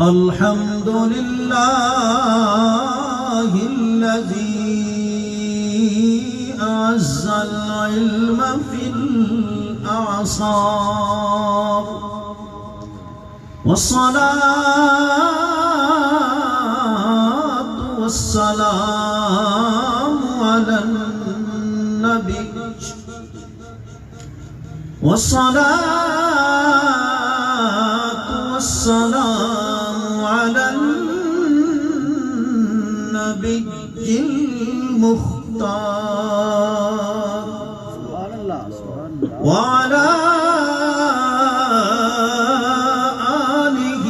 الحمد لله الذي أعز العلم في الأعصار والصلاة والسلام على النبي والصلاة والسلام على النبي المختار وعلى آله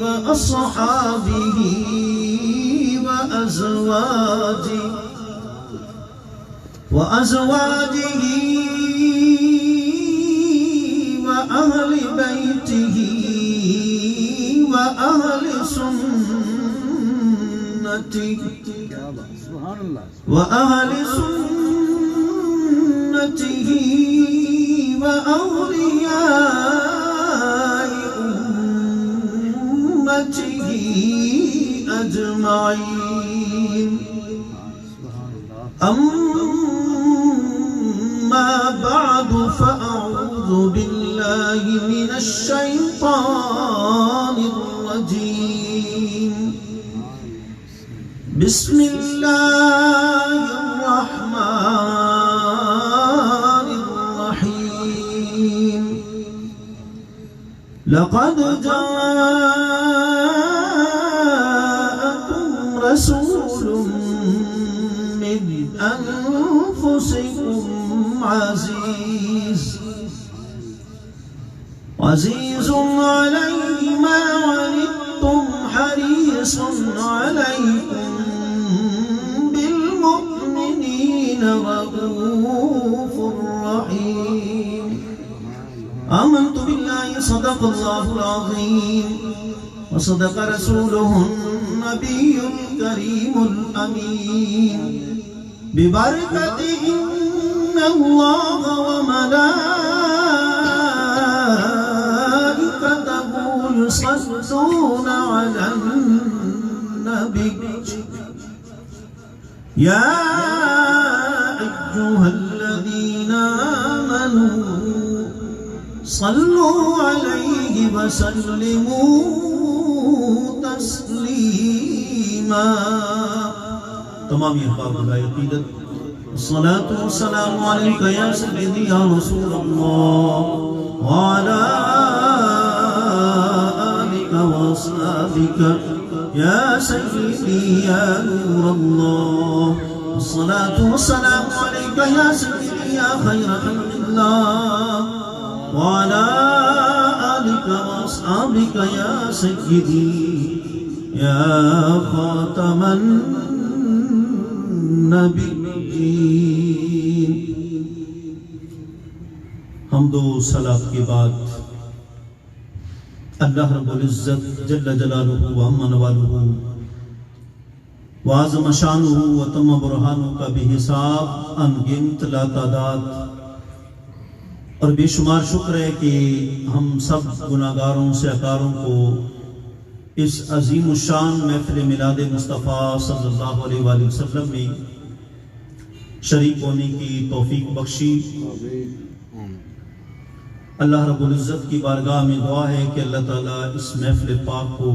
وأصحابه وأزواجه وأهل بيته وأهل سنته وأولياء أمته أجمعين. أما بعد فأعوذ بالله من الشيطان الرجيم. بسم الله الرحمن الرحيم. لقد جاءكم رسول من أنفسكم عزيز عليه ما عنتم حريص عليكم بالمؤمنين رؤوف رحيم. آمنت بالله صدق الله العظيم وصدق رسوله النبي الكريم الأمين. ببركته إن الله وملائكته يصلون على النبي يا أيها الذين آمنوا صلوا عليه وسلموا تسليما. تمام احباب خدائے عقیدت، الصلاة والسلام علیکہ یا سیدی یا رسول اللہ وعلا آلک واصحابک یا سیدی یا نور اللہ. الصلاة والسلام علیکہ یا سیدی یا خیر خلق اللہ وعلا آلک واصحابک یا سیدی یا خاتم النبیین. حمد و صلاۃ کے بعد اللہ رب العزت جل جلالہ و عم نوالہ وعظم شانہ و تم برہانہ کا بے حساب انگنت لا تعداد اور بے شمار شکر ہے کہ ہم سب گناہگاروں سے اکاروں کو اس عظیم الشان محفل میلاد مصطفیٰ صلی اللہ علیہ وآلہ وسلم میں شریک ہونے کی توفیق بخشی. اللہ رب العزت کی بارگاہ میں دعا ہے کہ اللہ تعالیٰ اس محفل پاک کو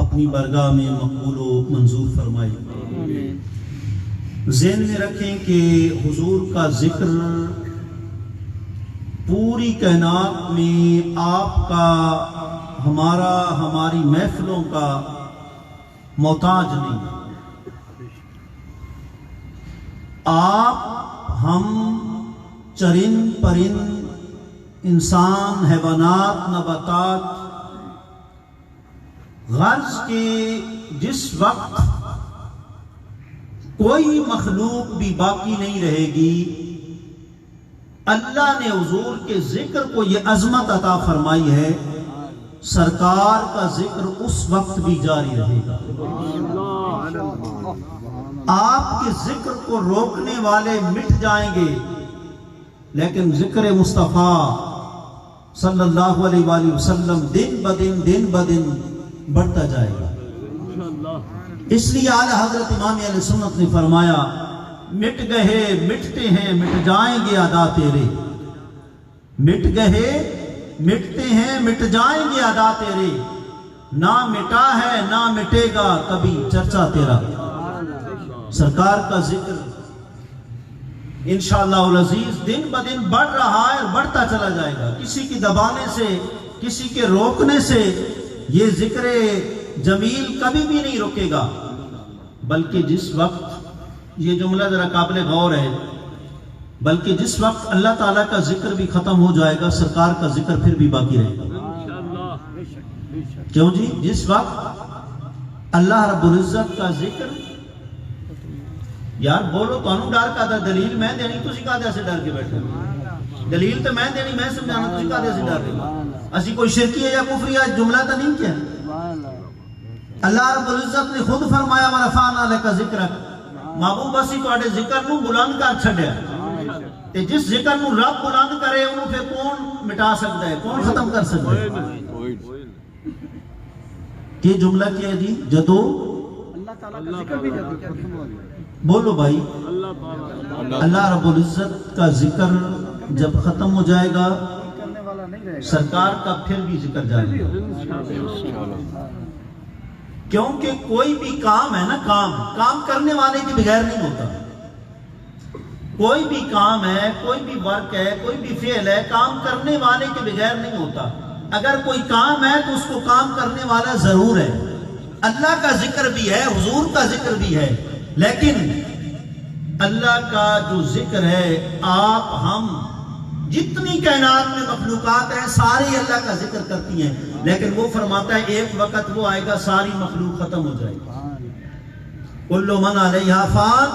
اپنی بارگاہ میں مقبول و منظور فرمائے. ذہن میں رکھیں کہ حضور کا ذکر پوری کائنات میں آپ کا ہماری محفلوں کا محتاج نہیں. آپ، ہم، چرند پرند، انسان، حیوانات، نباتات، غرض کے جس وقت کوئی مخلوق بھی باقی نہیں رہے گی، اللہ نے حضور کے ذکر کو یہ عظمت عطا فرمائی ہے سرکار کا ذکر اس وقت بھی جاری رہے گا۔ آپ کے ذکر کو روکنے والے مٹ جائیں گے لیکن ذکر مصطفیٰ صلی اللہ علیہ وآلہ وسلم دن بدن بڑھتا جائے گا۔ اس لیے اعلیٰ حضرت امام اہل سنت نے فرمایا مٹ گئے مٹتے ہیں مٹ جائیں گے ادا تیرے، مٹ گئے مٹتے ہیں مٹ جائیں گے ادا تیرے، نہ مٹا ہے نہ مٹے گا کبھی چرچا تیرا۔ سرکار کا ذکر انشاءاللہ العزیز دن بدن بڑھ رہا ہے اور بڑھتا چلا جائے گا۔ کسی کی دبانے سے کسی کے روکنے سے یہ ذکر جمیل کبھی بھی نہیں رکے گا، بلکہ جس وقت یہ جملہ ذرا قابل غور ہے، بلکہ جس وقت اللہ تعالیٰ کا ذکر بھی ختم ہو جائے گا سرکار کا ذکر پھر بھی باقی رہے گا۔ کیوں جی؟ جس وقت اللہ رب العزت کا ذکر، یار بولو تانوں ڈر کا دلیل میں دینی تسی کہدے سے ڈر کے بیٹھے، دلیل تو میں دینی میں سمجھانا تسی کہدے سے ڈر رہے، اسی کوئی شرکی ہے یا کفری ہے جملہ تو نہیں کیا۔ اللہ رب العزت نے خود فرمایا وَرَفَعْنَا لَكَ ذِكْرَكَ، محبوب اسی تواڈے ذکر نو بلند کر چھڈیا، تے جس ذکر نو رب بلند کرے انہوں پھر کون مٹا سکتا ہے، کون ختم کر سکتا ہے؟ یہ جملہ کیا ہے جی؟ جدو بولو بھائی، اللہ رب العزت کا ذکر جب ختم ہو جائے گا سرکار کا پھر بھی ذکر جائے گا، کیونکہ کوئی بھی کام ہے نا، کام کرنے والے کے بغیر نہیں ہوتا۔ کوئی بھی کام ہے، کوئی بھی ورک ہے، کوئی بھی فعل ہے، کام کرنے والے کے بغیر نہیں ہوتا۔ اگر کوئی کام ہے تو اس کو کام کرنے والا ضرور ہے۔ اللہ کا ذکر بھی ہے، حضور کا ذکر بھی ہے، لیکن اللہ کا جو ذکر ہے، آپ ہم جتنی کائنات میں مخلوقات ہیں ساری اللہ کا ذکر کرتی ہیں، لیکن وہ فرماتا ہے ایک وقت وہ آئے گا ساری مخلوق ختم ہو جائے گی۔ کل من علیہا فان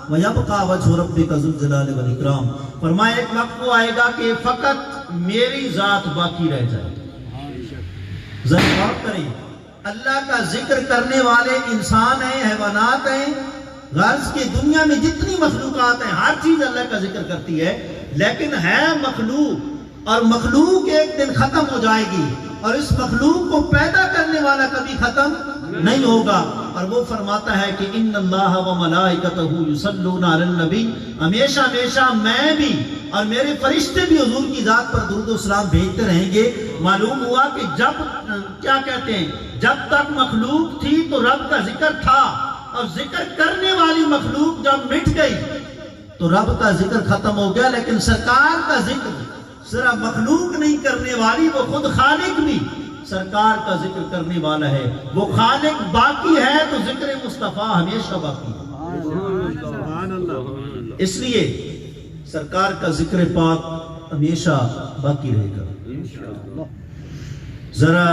وَيَبْقَى وَجْهُ رَبِّكَ ذُو الجلال والإکرام، فرمایا ایک وقت وہ آئے گا کہ فقط میری ذات باقی رہ جائے گی۔ ذرا غور کریں، اللہ کا ذکر کرنے والے انسان ہیں، حیوانات ہیں، غرض کی دنیا میں جتنی مخلوقات ہیں ہر چیز اللہ کا ذکر کرتی ہے، لیکن ہے مخلوق، اور مخلوق ایک دن ختم ہو جائے گی، اور اس مخلوق کو پیدا کرنے والا کبھی ختم نہیں ہوگا۔ اور وہ فرماتا ہے کہ ان اللہ و ملائکتہ یصلون علی النبی، ہمیشہ میں بھی اور میرے فرشتے بھی حضور کی ذات پر درود و سلام بھیجتے رہیں گے۔ معلوم ہوا کہ جب کیا کہتے ہیں، جب تک مخلوق تھی تو رب کا ذکر تھا، اور ذکر کرنے والی مخلوق جب مٹ گئی تو رب کا ذکر ختم ہو گیا، لیکن سرکار کا ذکر صرف مخلوق نہیں کرنے والی، وہ خود خالق بھی سرکار کا ذکر کرنے والا ہے۔ وہ خالق باقی ہے تو ذکر مصطفیٰ ہمیشہ باقی ہے، اس لیے سرکار کا ذکر پاک ہمیشہ باقی رہے گا۔ ذرا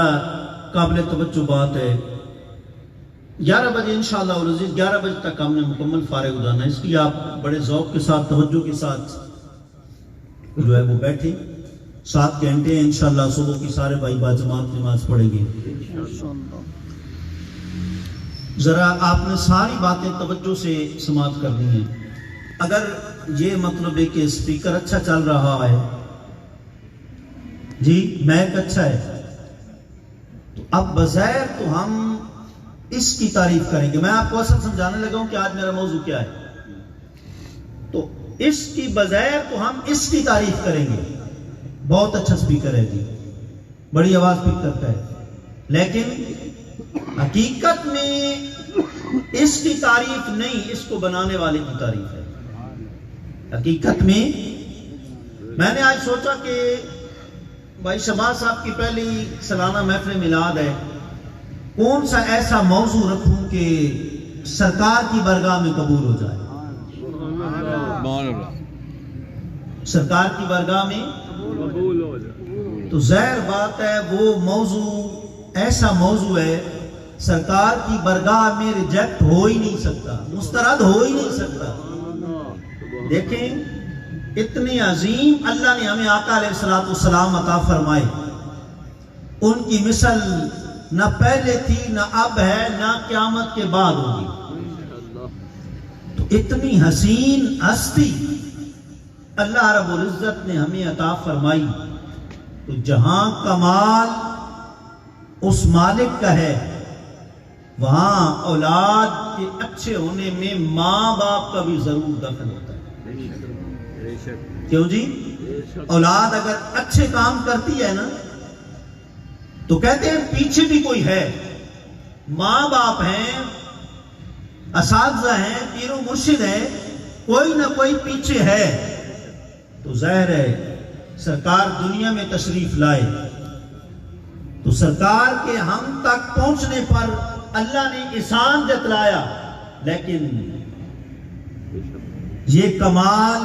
قابل توجہ بات ہے، 11 بجے انشاءاللہ العزیز 11 بجے تک ہم نے مکمل فارغ ہو جانا ہے، اس لیے آپ بڑے ذوق کے ساتھ توجہ کے ساتھ جو ہے وہ بیٹھیں۔ 7 گھنٹے ہیں، انشاءاللہ صبح کی سارے بھائی باجماعت نماز پڑھیں گے۔ ذرا آپ نے ساری باتیں توجہ سے سماعت کرنی ہیں۔ اگر یہ مطلب ہے کہ اسپیکر اچھا چل رہا ہے جی، میک اچھا ہے، تو اب بظاہر تو ہم اس کی تعریف کریں گے۔ میں آپ کو اصل سمجھانے لگا ہوں کہ آج میرا موضوع کیا ہے، تو اس کی بظاہر تو ہم اس کی تعریف کریں گے، بہت اچھا سپیکر ہے جی، بڑی آواز پک کرتا ہے، لیکن حقیقت میں اس کی تعریف نہیں، اس کو بنانے والے کی تعریف ہے۔ حقیقت میں میں نے آج سوچا کہ بھائی شہباز صاحب کی پہلی سالانہ محفل میلاد ہے، کون سا ایسا موضوع رکھوں کہ سرکار کی بارگاہ میں قبول ہو جائے، سرکار کی بارگاہ میں قبول ہو جائے۔ تو ظاہر بات ہے وہ موضوع ایسا موضوع ہے سرکار کی بارگاہ میں ریجیکٹ ہو ہی نہیں سکتا، مسترد ہو ہی نہیں سکتا۔ دیکھیں اتنی عظیم اللہ نے ہمیں آقا علیہ السلام عطا فرمائے، ان کی مثل نہ پہلے تھی، نہ اب ہے، نہ قیامت کے بعد ہوگی۔ تو اتنی حسین ہستی اللہ رب العزت نے ہمیں عطا فرمائی تو جہاں کمال اس مالک کا ہے وہاں اولاد کے اچھے ہونے میں ماں باپ کا بھی ضرور دخل ہوتا ہے. کیوں جی؟ اولاد اگر اچھے کام کرتی ہے نا تو کہتے ہیں پیچھے بھی کوئی ہے. ماں باپ ہیں، اساتذہ ہیں، پیر و مرشد ہیں، کوئی نہ کوئی پیچھے ہے. تو ظاہر ہے سرکار دنیا میں تشریف لائے تو سرکار کے ہم تک پہنچنے پر اللہ نے احسان جتلایا، لیکن یہ کمال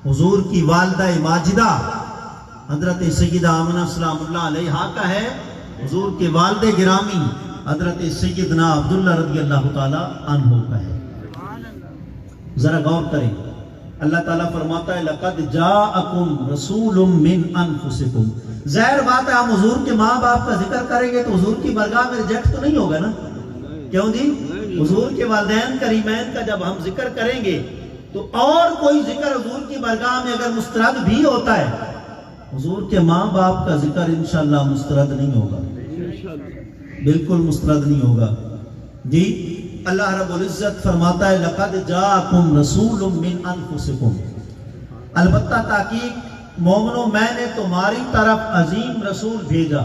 حضور کی والدہ ماجدہ حضرت سیدہ آمنہ سلام اللہ علیہا کا ہے، حضور کے والد گرامی حضرت سیدنا عبداللہ رضی اللہ تعالی عنہ کا ہے. ذرا غور کریں، اللہ تعالیٰ فرماتا ہے لَقَدْ جَاءَكُمْ رَسُولٌ مِّنْ أَنفُسِكُمْ. ظاہر بات ہے ہم حضور کے ماں باپ کا ذکر کریں گے تو حضور کی بارگاہ میں ریجیکٹ تو نہیں ہوگا نا. کیوں جی؟ حضور کے والدین کریمین کا جب ہم ذکر کریں گے تو اور کوئی ذکر حضور کی بارگاہ میں اگر مسترد بھی ہوتا ہے، حضور کے ماں باپ کا ذکر انشاءاللہ مسترد نہیں ہوگا، بالکل مسترد نہیں ہوگا. جی اللہ رب العزت فرماتا ہے لَقَدْ جَاءَكُمْ رَسُولٌ مِّنْ أَنفُسِكُمْ. البتہ تحقیق مومنوں میں نے تمہاری طرف عظیم رسول بھیجا.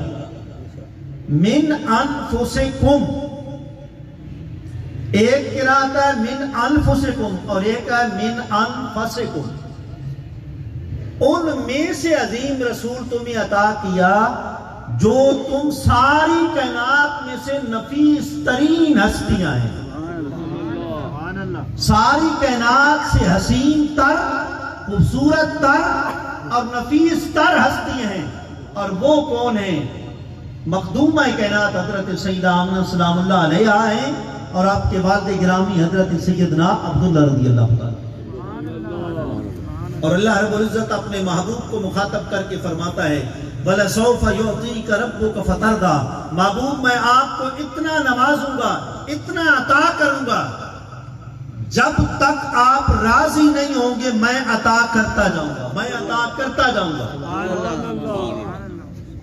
من انفسکم، ایک قرأت ہے من انفسکم اور ایک ہے من انفسکم. ان میں سے عظیم رسول تمہیں عطا کیا جو تم ساری کائنات میں سے نفیس ترین ہستیاں ہیں. ساری کائنات سے حسین تر، خوبصورت تر اور نفیس تر ہستیاں ہیں. اور وہ کون ہیں؟ مخدومہ کائنات حضرت سیدہ آمنہ سلام اللہ علیہا ہیں اور آپ کے والد گرامی حضرت سیدنا عبداللہ رضی اللہ تعالی. اور اللہ رب العزت اپنے محبوب کو مخاطب کر کے فرماتا ہے وَلَسَوْفَ يُعْطِيكَ رَبُّكَ فَتَرْضَىٰ. محبوب میں آپ کو اتنا نوازوں گا، اتنا عطا کروں گا، جب تک آپ راضی نہیں ہوں گے میں عطا کرتا جاؤں گا، میں عطا کرتا جاؤں گا.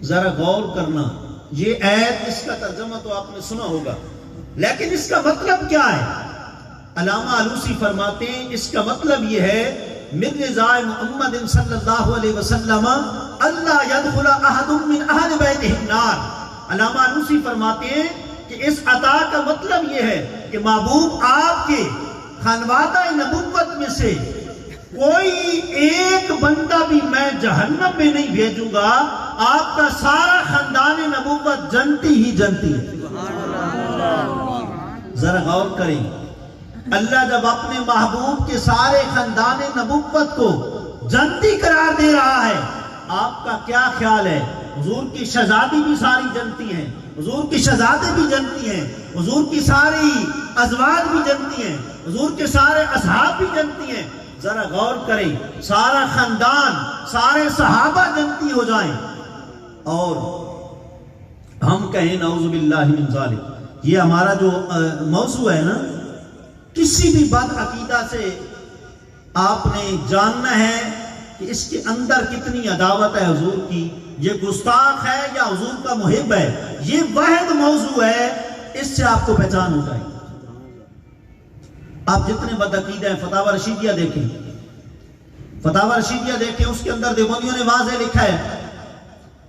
ذرا غور کرنا، یہ آیت اس کا ترجمہ تو آپ نے سنا ہوگا، لیکن اس کا مطلب کیا ہے؟ علامہ علوسی فرماتے ہیں اس کا مطلب یہ ہے من رضاء محمد صلی اللہ علیہ وسلم اللہ يدخل احد من اہل بیتہ النار. علامہ علوسی فرماتے ہیں کہ اس عطا کا مطلب یہ ہے کہ محبوب آپ کے خانوادہ نبوت میں سے کوئی ایک بندہ بھی میں جہنم میں نہیں بھیجوں گا، آپ کا سارا خاندان نبوت جنتی ہی جنتی ہے. ذرا غور کریں، اللہ جب اپنے محبوب کے سارے خاندان نبوت کو جنتی قرار دے رہا ہے، آپ کا کیا خیال ہے؟ حضور کی شہزادی بھی ساری جنتی ہیں، حضور کی شہزادے بھی جنتی ہیں، حضور کی ساری ازواج بھی جنتی ہیں، حضور کے سارے اصحاب بھی جنتی ہیں. ذرا غور کریں، سارا خاندان، سارے صحابہ جنتی ہو جائیں اور ہم کہیں نعوذ باللہ من ذالک. یہ ہمارا جو موضوع ہے نا، کسی بھی بد عقیدہ سے آپ نے جاننا ہے کہ اس کے اندر کتنی عداوت ہے حضور کی، یہ گستاخ ہے یا حضور کا محب ہے. یہ واحد موضوع ہے، اس سے آپ کو پہچان ہو جائے. آپ جتنے بد عقیدہ ہیں فتاوی رشیدیہ دیکھیں، فتاوی رشیدیہ دیکھیں، اس کے اندر دیوبندیوں نے واضح لکھا ہے.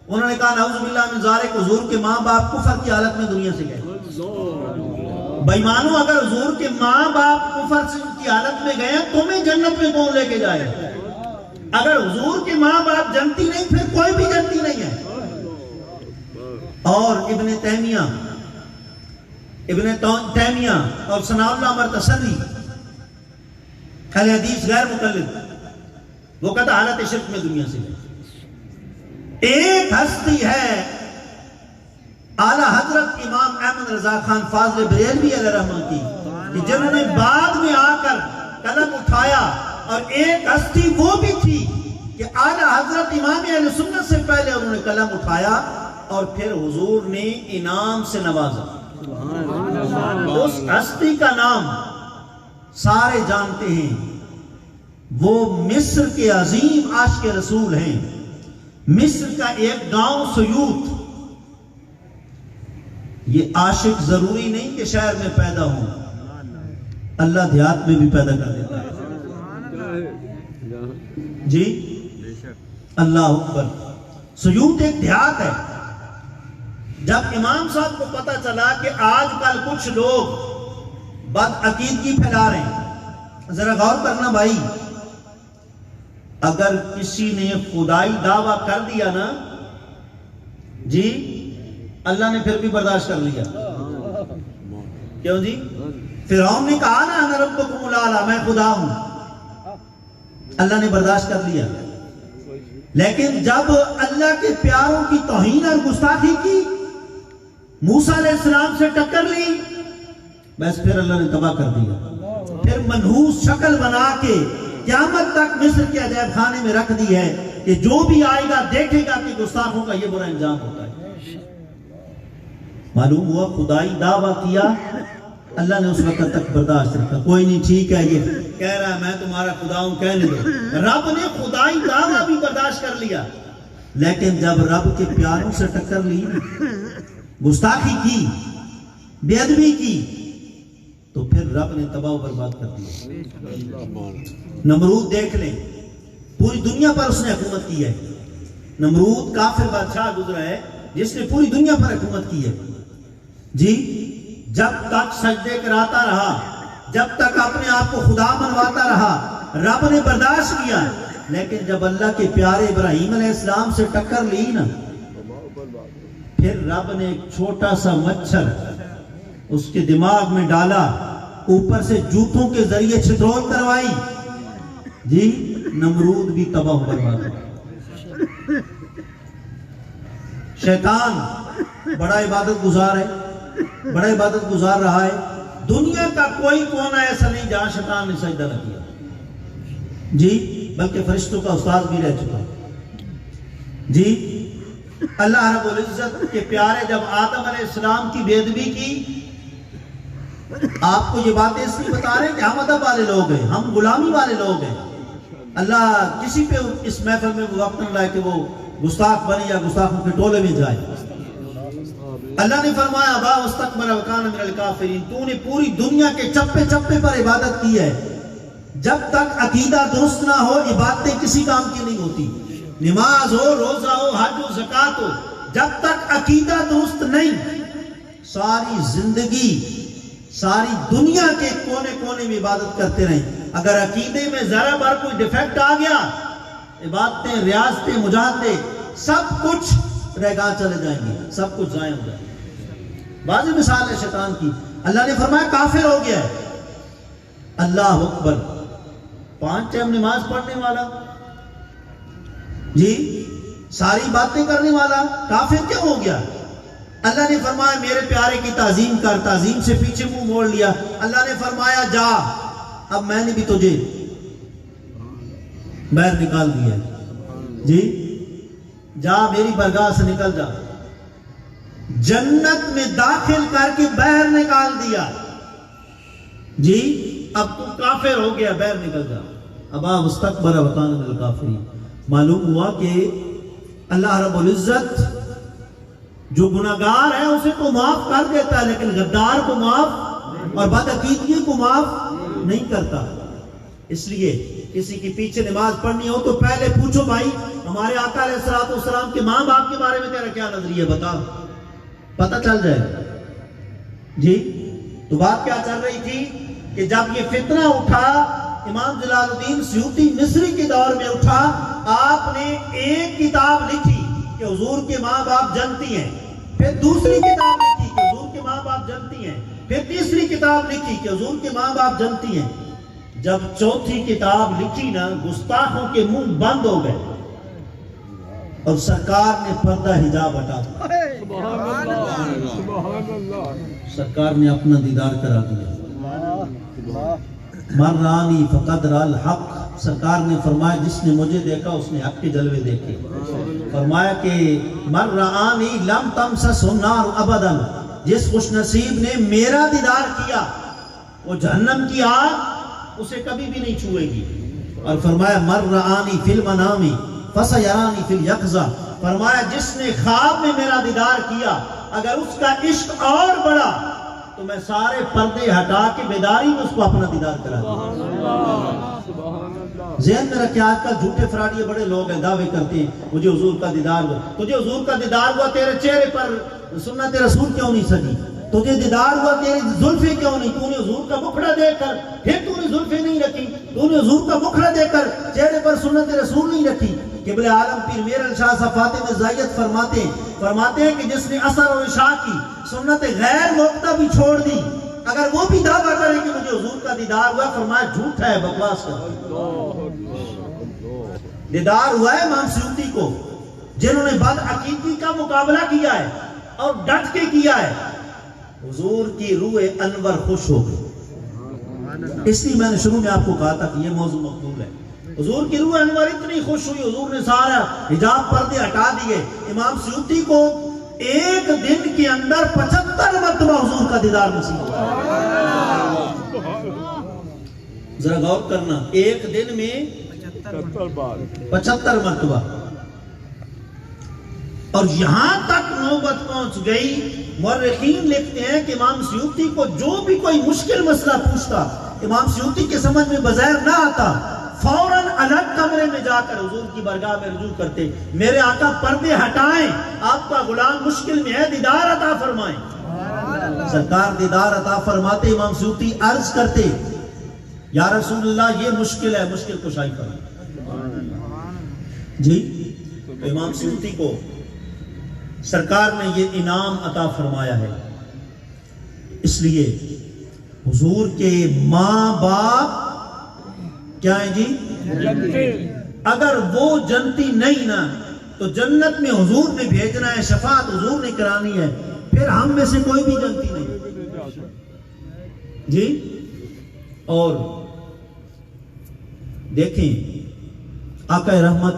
انہوں نے کہا نعوذ باللہ من ذالک حضور کے ماں باپ کفر کی حالت میں دنیا سے گئے. بے ایمانو، اگر حضور کے ماں باپ کفر کی حالت میں گئے تمہیں جنت میں کون لے کے جائے؟ اگر حضور کے ماں باپ جنتی نہیں پھر کوئی بھی جنتی نہیں ہے. اور ابن تیمیہ اور ثناء اللہ مرتصری اہل حدیث غیر مقلد، وہ کہتا حالت شرک میں دنیا سے گئے. ایک ہستی ہے اعلیٰ حضرت امام احمد رضا خان فاضل بریلوی علیہ رحمہ کی، کہ جنہوں نے بعد میں آ کر قلم اٹھایا. اور ایک ہستی وہ بھی تھی کہ اعلیٰ حضرت امام اہل سنت سے پہلے انہوں نے قلم اٹھایا اور پھر حضور نے انعام سے نوازا. اس ہستی کا نام سارے جانتے ہیں، وہ مصر کے عظیم عاشق رسول ہیں. مصر کا ایک گاؤں سیوط. یہ عاشق ضروری نہیں کہ شہر میں پیدا ہوں، اللہ دیہات میں بھی پیدا کر دیتا ہے. جی اللہ اکبر. سیوط ایک دیہات ہے. جب امام صاحب کو پتا چلا کہ آج کل کچھ لوگ بد عقیدگی پھیلا رہے ہیں، ذرا غور کرنا بھائی، اگر کسی نے خدائی دعویٰ کر دیا نا جی، اللہ نے پھر بھی برداشت کر لیا. کیوں جی؟ فرعون نے کہا نا انا ربکم الاعلی، میں خدا ہوں، اللہ نے برداشت کر لیا. لیکن جب اللہ کے پیاروں کی توہین اور گستاخی کی، موسیٰ علیہ السلام سے ٹکر لی، بس پھر اللہ نے تباہ کر دیا. پھر منحوس شکل بنا کے قیامت تک مصر کے عجائب خانے میں رکھ دی ہے کہ جو بھی آئے گا دیکھے گا کہ گستاخوں کا یہ برا انجام ہوتا ہے. معلوم ہوا خدائی دعویٰ کیا، اللہ نے اس وقت تک برداشت رکھا. کوئی نہیں، ٹھیک ہے، یہ کہہ رہا ہے میں تمہارا خدا ہوں، کہنے دو. رب نے خدائی دعویٰ بھی برداشت کر لیا، لیکن جب رب کے پیاروں سے ٹکر لی، گستاخی کی، بے ادبی کی، تو پھر رب نے تباہ و برباد کر دیا. نمرود دیکھ لیں، پوری دنیا پر اس نے حکومت کی ہے. نمرود کافر بادشاہ گزرا ہے جس نے پوری دنیا پر حکومت کی ہے. جی جب تک سجدے کراتا رہا، جب تک اپنے آپ کو خدا منواتا رہا، رب نے برداشت کیا. لیکن جب اللہ کے پیارے ابراہیم علیہ السلام سے ٹکر لی نا، پھر رب نے ایک چھوٹا سا مچھر اس کے دماغ میں ڈالا، اوپر سے جوتوں کے ذریعے چھترول کروائی. جی نمرود بھی تباہ و برباد ہوا. شیطان بڑا عبادت گزار ہے، بڑا عبادت گزار رہا ہے. دنیا کا کوئی کونا ایسا نہیں جہاں شیطان نے سجدہ نہ کیا. جی بلکہ فرشتوں کا استاد بھی رہ چکا. جی اللہ رب العزت کے پیارے جب آدم علیہ السلام کی بے ادبی کی، آپ کو یہ باتیں اس لیے بتا رہے ہیں کہ ہم ادب والے لوگ ہیں، ہم غلامی والے لوگ ہیں. اللہ کسی پہ اس محفل میں وہ وقت نہ لائے کہ وہ گستاخ بنے یا گستاخوں کے ٹولے میں جائے. اللہ نے فرمایا ابا واستکبر وکان من الکافرین، تو نے پوری دنیا کے چپے چپے پر عبادت کی ہے. جب تک عقیدہ درست نہ ہو عبادتیں کسی کام کی نہیں ہوتی. نماز ہو، روزہ ہو، حج ہو، زکات ہو، جب تک عقیدہ درست نہیں، ساری زندگی ساری دنیا کے کونے کونے میں عبادت کرتے رہیں. اگر عقیدے میں ذرا بار کوئی ڈیفیکٹ آ گیا، عبادتیں، ریاضتیں، مجاہدیں سب کچھ رہگاہ چلے جائیں گے، سب کچھ ضائع ہو جائے گا. واضح مثال ہے شیطان کی. اللہ نے فرمایا کافر ہو گیا ہے. اللہ اکبر. 5 ٹائم نماز پڑھنے والا، جی ساری باتیں کرنے والا کافر کیوں ہو گیا؟ اللہ نے فرمایا میرے پیارے کی تعظیم کر، تعظیم سے پیچھے منہ موڑ لیا. اللہ نے فرمایا جا، اب میں نے بھی تجھے باہر نکال دیا. جی جا، میری برگاہ سے نکل جا. جنت میں داخل کر کے باہر نکال دیا. جی اب تو کافر ہو گیا، باہر نکل جا. ابا واستکبر وکان من الکافرین. معلوم ہوا کہ اللہ رب العزت جو گناہگار ہے اسے تو معاف کر دیتا ہے، لیکن غدار کو معاف اور بدعقیدگی کو معاف نہیں کرتا. اس لیے کسی کی پیچھے نماز پڑھنی ہو تو پہلے پوچھو بھائی ہمارے آقا علیہ السلام کے ماں باپ کے بارے میں تیرا کیا نظریہ، بتا، پتہ چل جائے. جی تو بات کیا چل رہی تھی کہ جب یہ فتنہ اٹھا، امام جلال الدین سیوطی مصری کے دور میں اٹھا، آپ نے ایک کتاب لکھی کہ حضور کے ماں باپ جنتی ہیں، پھر دوسری کتاب لکھی کہ حضور کے ماں باپ جنتی ہیں، پھر تیسری کتاب لکھی کہ حضور کے ماں باپ جنتی ہیں. جب چوتھی کتاب لکھی نا، گستاخوں کے منہ بند ہو گئے اور سرکار نے پردہ حجاب ہٹا دیا. سرکار نے اپنا دیدار کرا دیا. من رانی فقد رأى الحق. سرکار نے فرمایا جس نے مجھے دیکھا اس نے حق کے جلوے دیکھے. فرمایا کہ من رآنی لم تمسسہ النار ابدا. جس خوش نصیب نے میرا دیدار کیا وہ جہنم کی آگ اسے کبھی بھی نہیں چھوئے گی. اور فرمایا مر رآنی فی المنام فسیرانی فی الیقظہ، فرمایا جس نے خواب میں میرا دیدار کیا اگر اس کا عشق اور بڑا تو میں سارے پردے ہٹا کے بیداری میں اس کو اپنا دیدار کرا دوں۔ ذہن میں رکھے آج کل جھوٹے فراڈی بڑے لوگ ہیں، دعوے کرتے ہیں مجھے حضور کا دیدار ہوا، تجھے حضور کا دیدار ہوا تیرے چہرے پر سنت رسول کیوں نہیں سجی؟ تجھے دیدار ہوا تیری زلفیں کیوں نہیں؟ تو نے حضور کا مکھڑا دیکھ کر پھر تو نے زلفیں نہیں رکھی، تو نے حضور کا مکھڑا دیکھ کر چہرے پر سنت رسول نہیں رکھی۔ قبلہ عالم پیر میر شاہ صاحب فاطمہ زائیت فرماتے ہیں کہ جس نے اثر و عشاء کی سنت غیر موقتہ بھی چھوڑ دی، اگر وہ بھی دعویٰ کرے کہ مجھے حضور کا دیدار ہوا، فرمایا جھوٹا ہے، بکواس کر۔ دیدار ہوا ہے امام سیوطی کو، جنہوں نے بد عقیدگی کا مقابلہ کیا ہے اور ڈٹ کے کیا ہے، حضور کی روح انور خوش ہو گئی۔ اس لیے میں نے شروع میں آپ کو کہا تھا کہ یہ موضوع مقبول ہے۔ حضور کی روح انور اتنی خوش ہوئی، حضور نے سارا حجاب پردے ہٹا دیے۔ امام سیوطی کو ایک دن کے اندر 75 مرتبہ حضور کا دیدار نصیب ہوا۔ ذرا غور کرنا، ایک دن میں 75 مرتبہ۔ اور یہاں تک نوبت پہنچ گئی، مورخین لکھتے ہیں کہ امام سیوطی کو جو بھی کوئی مشکل مسئلہ پوچھتا، امام سیوطی کے سمجھ میں بظاہر نہ آتا، فوراً الگ کمرے میں جا کر حضور کی بارگاہ میں رجوع کرتے، میرے آقا پردے ہٹائیں، آپ کا غلام مشکل میں ہے، دیدار عطا فرمائیں۔ سرکار دیدار عطا فرماتے، امام سیوطی عرض کرتے یا رسول اللہ یہ مشکل ہے، مشکل کشائی فرمائیں۔ جی امام سیوطی کو سرکار نے یہ انعام عطا فرمایا ہے۔ اس لیے حضور کے ماں باپ کیا ہیں جی؟ اگر وہ جنتی نہیں نا تو جنت میں حضور نے بھیجنا ہے، شفاعت حضور نے کرانی ہے، پھر ہم میں سے کوئی بھی جنتی نہیں جی۔ اور دیکھیں آقا رحمت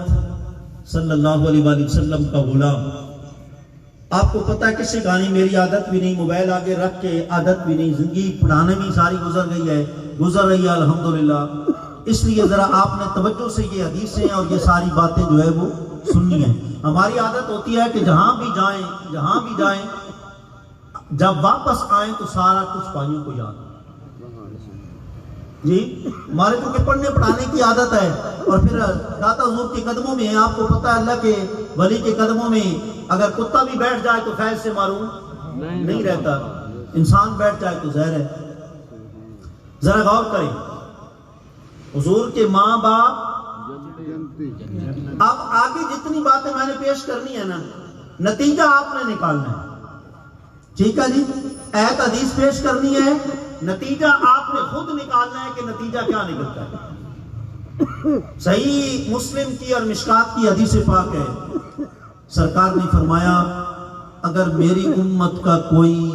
صلی اللہ علیہ وآلہ وسلم کا غلام، آپ کو پتہ ہے کسی کہانی، میری عادت بھی نہیں، موبائل آگے رکھ کے عادت بھی نہیں، زندگی پڑھانے میں ساری گزر گئی ہے، گزر رہی ہے الحمدللہ۔ اس لیے ذرا آپ نے توجہ سے یہ حدیثیں اور یہ ساری باتیں جو ہے وہ سننی ہیں۔ ہماری عادت ہوتی ہے کہ جہاں بھی جائیں جب واپس آئیں تو سارا کچھ پائیوں کو یاد جی۔ ہمارے کو پڑھنے پڑھانے کی عادت ہے، اور پھر داتا حضور کے قدموں میں ہے، آپ کو پتہ ہے اللہ کے ولی کے قدموں میں اگر کتا بھی بیٹھ جائے تو فیض سے معروم نہیں رہتا، انسان بیٹھ جائے تو زہر ہے۔ ذرا غور کریں، حضور کے ماں باپ، اب آگے جتنی باتیں میں نے پیش کرنی ہے نا، نتیجہ آپ نے نکالنا ہے، ٹھیک ہے جی؟ ایت حدیث پیش کرنی ہے، نتیجہ آپ نے خود نکالنا ہے کہ نتیجہ کیا نکلتا ہے۔ صحیح مسلم کی اور مشکات کی حدیث پاک ہے، سرکار نے فرمایا اگر میری امت کا کوئی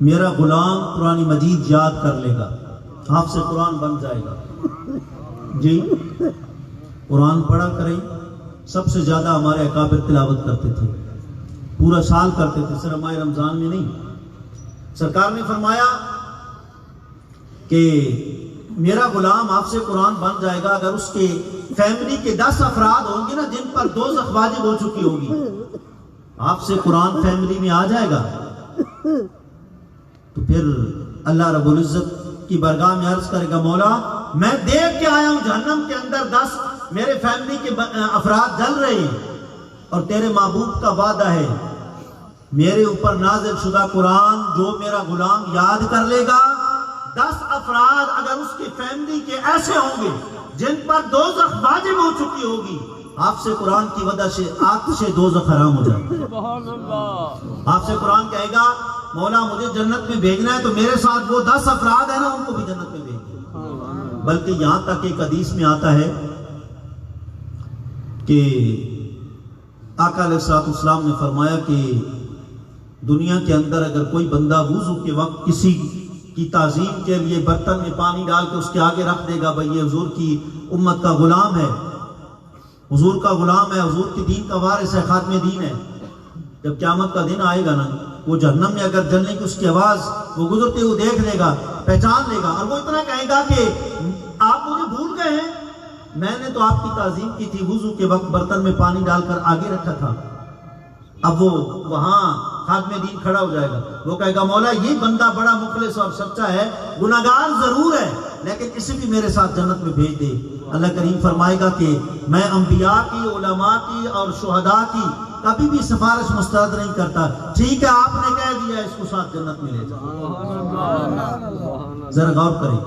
میرا غلام قرآن مجید یاد کر لے گا، حافظ قرآن بن جائے گا جی۔ قرآن پڑھا کریں، سب سے زیادہ ہمارے اکابر تلاوت کرتے تھے، پورا سال کرتے تھے، صرف ماہ رمضان میں نہیں۔ سرکار نے فرمایا کہ میرا غلام حافظ قرآن بن جائے گا اگر اس کے فیملی کے 10 افراد ہوں گے نا جن پر دوزخ واجب ہو چکی ہوگی، حافظ قرآن فیملی میں آ جائے گا تو پھر اللہ رب العزت کی بارگاہ میں عرض کرے گا، مولا میں دیکھ کے آیا ہوں جہنم کے اندر 10 میرے فیملی کے افراد جل رہے ہیں، اور تیرے محبوب کا وعدہ ہے میرے اوپر نازل شدہ قرآن جو میرا غلام یاد کر لے گا، 10 افراد اگر اس کی فیملی کے ایسے ہوں گے جن پر دوزخ واجب ہو چکی ہوگی، حافظ قرآن کی وجہ سے آتش دوزخ حرام ہو جائے گا۔ حافظ قرآن کہے گا مولا مجھے جنت میں بھیجنا ہے تو میرے ساتھ وہ 10 افراد ہیں نا ان کو بھی جنت میں بھیج دیں۔ بلکہ یہاں تک ایک حدیث میں آتا ہے کہ آقا علیہ السلام نے فرمایا کہ دنیا کے اندر اگر کوئی بندہ وضو کے وقت کسی کی تعظیم کے لیے برتن میں پانی ڈال کے اس کے آگے رکھ دے گا، بھئی یہ حضور کی امت کا غلام ہے، حضور کا غلام ہے، حضور کی دین کا وارث ہے، خاتم دین ہے، جب قیامت کا دن آئے گا نا وہ جہنم میں اگر جلنے کی اس کی آواز وہ گزرتے ہوئے دیکھ لے گا، پہچان لے گا، اور وہ اتنا کہے گا کہ آپ مجھے بھول گئے ہیں؟ میں نے تو آپ کی تعظیم کی تھی، وضو کے وقت برتن میں پانی ڈال کر آگے رکھا تھا. اب وہ وہاں خادم دین کھڑا ہو جائے گا، وہ کہے گا مولا یہ بندہ بڑا مخلص اور سچا ہے، گناہگار ضرور ہے لیکن اسے بھی میرے ساتھ جنت میں بھیج دے. اللہ کریم فرمائے گا کہ میں انبیاء کی، علماء کی اور شہداء کی کبھی بھی سفارش مسترد نہیں کرتا. ٹھیک ہے آپ نے کہہ دیا اس کو ساتھ جنت میں لے جاؤ. ذرا غور کریں،